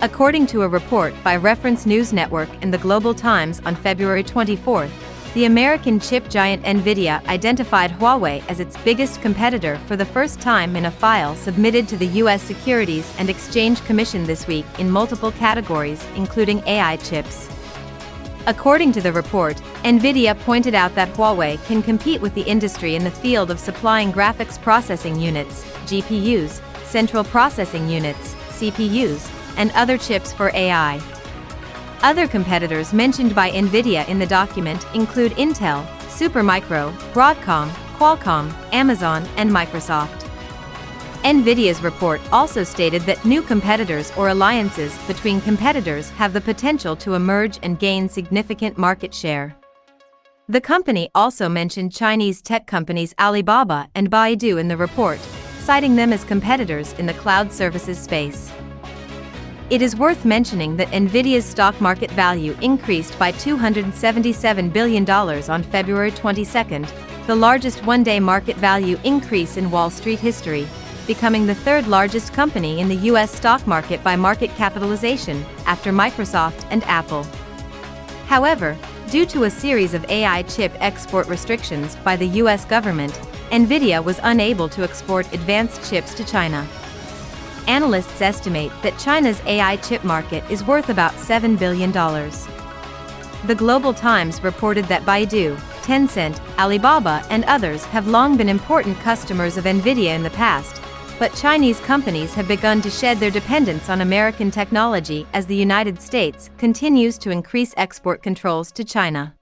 According to a report by Reference News Network and the Global Times on February 24, the American chip giant Nvidia identified Huawei as its biggest competitor for the first time in a file submitted to the U.S. Securities and Exchange Commission this week in multiple categories, including AI chips. According to the report, Nvidia pointed out that Huawei can compete with the industry in the field of supplying graphics processing units, GPUs, central processing units, CPUs, and other chips for AI. Other competitors mentioned by Nvidia in the document include Intel, Supermicro, Broadcom, Qualcomm, Amazon, and Microsoft. Nvidia's report also stated that new competitors or alliances between competitors have the potential to emerge and gain significant market share. The company also mentioned Chinese tech companies Alibaba and Baidu in the report, citing them as competitors in the cloud services space. It is worth mentioning that Nvidia's stock market value increased by $277 billion on February 22, the largest one-day market value increase in Wall Street history, becoming the third largest company in the U.S. stock market by market capitalization, after Microsoft and Apple. However, due to a series of AI chip export restrictions by the U.S. government, Nvidia was unable to export advanced chips to China. Analysts estimate that China's AI chip market is worth about $7 billion. The Global Times reported that Baidu, Tencent, Alibaba, and others have long been important customers of Nvidia in the past, but Chinese companies have begun to shed their dependence on American technology as the United States continues to increase export controls to China.